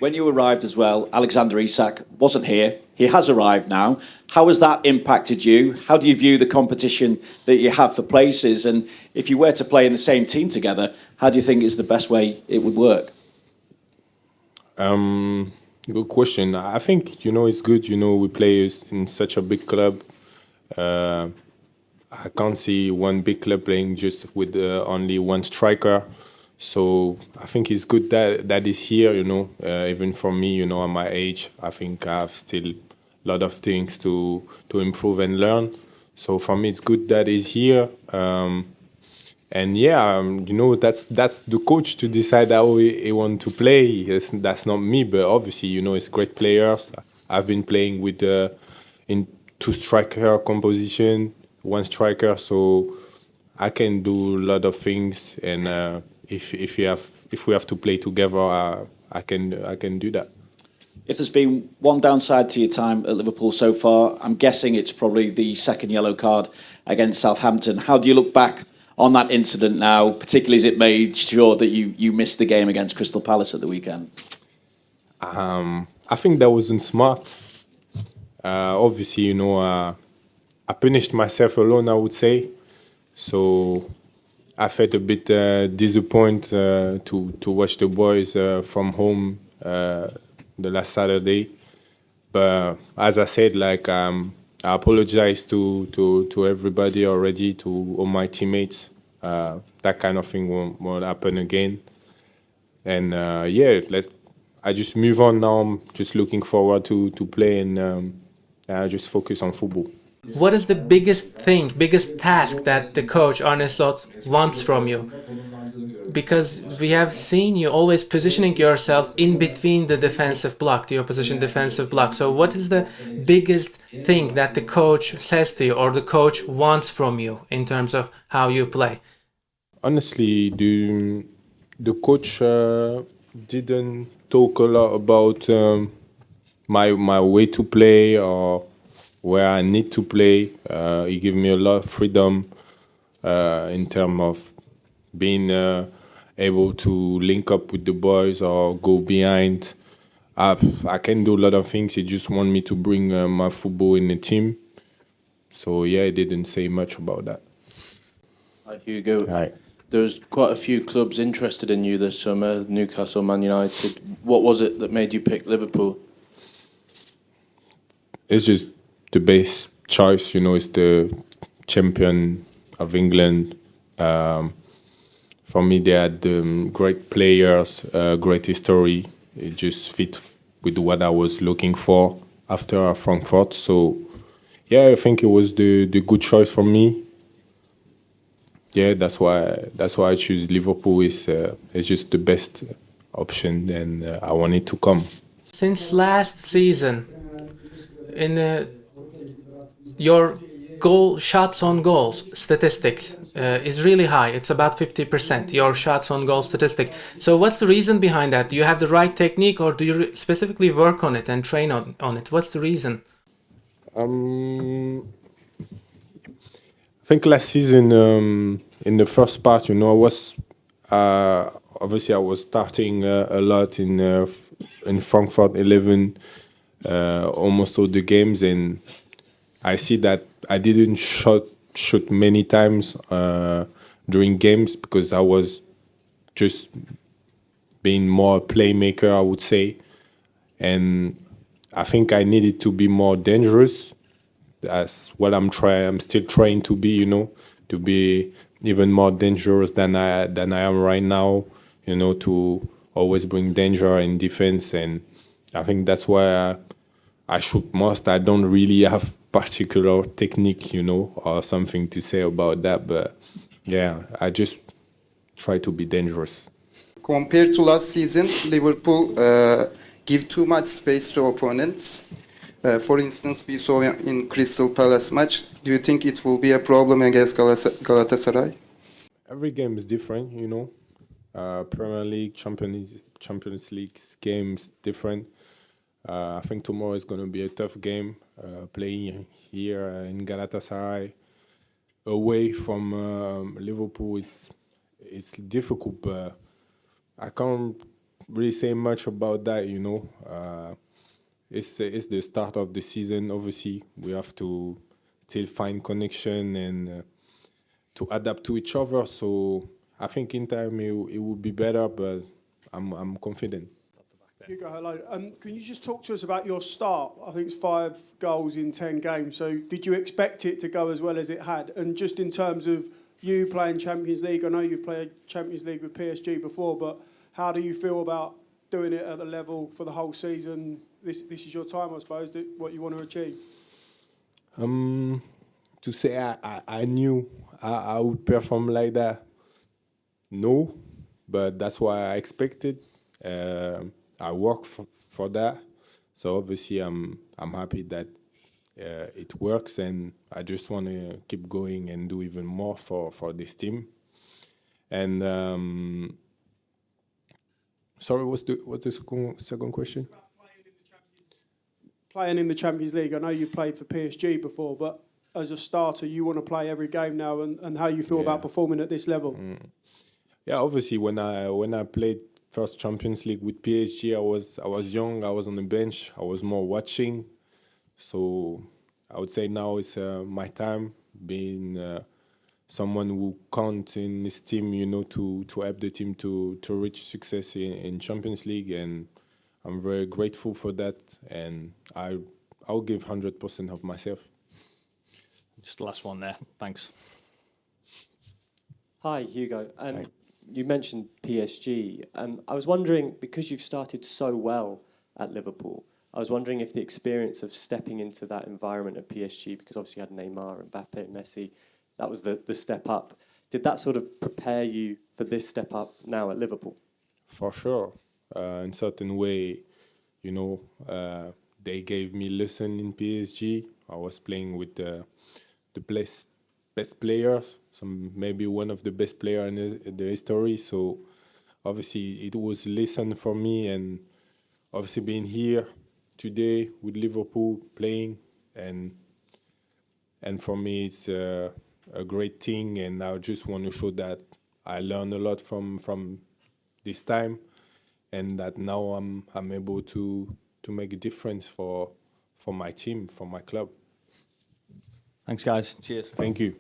When you arrived as well, Alexander Isak wasn't here. He has arrived now. How has that impacted you? How do you view the competition that you have for places? And if you were to play in the same team together, how do you think is the best way it would work? Good question. I think, it's good, we play in such a big club. I can't see one big club playing just with only one striker. So I think it's good that is here, even for me, at my age, I think I have still a lot of things to improve and learn. So for me, it's good that he's here. And yeah, that's the coach to decide how he want to play. That's not me, but obviously, it's great players. I've been playing with in two striker composition, one striker, so I can do a lot of things. And if we have to play together, I can do that. If there's been one downside to your time at Liverpool so far, I'm guessing it's probably the second yellow card against Southampton. How do you look back on that incident now, particularly as it made sure that you missed the game against Crystal Palace at the weekend? I think that wasn't smart. Obviously, I punished myself alone, I would say. So I felt a bit disappointed to watch the boys from home the last Saturday. But as I said, I apologize to everybody already, to all my teammates. That kind of thing won't happen again. And I just move on now. I'm just looking forward to play and just focus on football. What is the biggest task that the coach Arne Slot wants from you? Because we have seen you always positioning yourself in between the defensive block, the opposition defensive block. So what is the biggest thing that the coach says to you or the coach wants from you in terms of how you play? Honestly, the coach didn't talk a lot about my way to play or where I need to play. He gave me a lot of freedom in terms of being able to link up with the boys or go behind. I can do a lot of things. He just want me to bring my football in the team. So yeah, he didn't say much about that. Hi Hugo. Hi. There's quite a few clubs interested in you this summer, Newcastle, Man United. What was it that made you pick Liverpool? It's just the best choice, it's the champion of England. For me, they had great players, great history. It just fit with what I was looking for after Frankfurt. So, yeah, I think it was the good choice for me. Yeah, that's why I choose Liverpool. It's just the best option, and I want it to come. Since last season, in your shots on goals statistics is really high. It's about 50%, your shots on goal statistic. So what's the reason behind that? Do you have the right technique or do you specifically work on it and train on it? What's the reason? I think last season, in the first part, I was obviously I was starting a lot in Frankfurt 11, almost all the games, and I see that I didn't shoot many times during games because I was just being more a playmaker, I would say, and I think I needed to be more dangerous. That's what I'm still trying to be, to be even more dangerous than I am right now, to always bring danger in defense. And I think that's why I shoot most. I don't really have particular technique, or something to say about that. But yeah, I just try to be dangerous. Compared to last season, Liverpool give too much space to opponents. For instance, we saw in Crystal Palace match. Do you think it will be a problem against Galatasaray? Every game is different, Premier League, Champions League games different. I think tomorrow is going to be a tough game. Playing here in Galatasaray, away from Liverpool, it's difficult. But I can't really say much about that. It's the start of the season. Obviously, we have to still find connection and to adapt to each other. So I think in time it will be better, but I'm confident. Hugo, hello. Can you just talk to us about your start? I think it's 5 goals in 10 games. So did you expect it to go as well as it had? And just in terms of you playing Champions League, I know you've played Champions League with PSG before, but how do you feel about doing it at the level for the whole season? This is your time, I suppose, what you want to achieve. To say I knew I would perform like that, no, but that's what I expected. I work for that, so obviously I'm happy that it works, and I just want to keep going and do even more for this team. And sorry, what's the second question? Playing in the Champions League. I know you've played for PSG before, but as a starter, you want to play every game now, and how you feel about performing at this level. Yeah, obviously when I played first Champions League with PSG, I was young, I was on the bench, I was more watching. So I would say now it's my time, being someone who counts in this team, to help the team to reach success in Champions League, and I'm very grateful for that, and I'll give 100% of myself. Just the last one there. Thanks. Hi, Hugo. You mentioned PSG. I was wondering, because you've started so well at Liverpool, I was wondering if the experience of stepping into that environment at PSG, because obviously you had Neymar, Mbappé, Messi, that was the step up. Did that sort of prepare you for this step up now at Liverpool? For sure. In certain way, they gave me lesson in PSG. I was playing with the best players, maybe one of the best player in the history. So obviously it was a lesson for me, and obviously being here today with Liverpool playing, and for me it's a great thing, and I just want to show that I learned a lot from this time, and that now I'm able to make a difference for my team, for my club. Thanks, guys. Cheers. Thank you.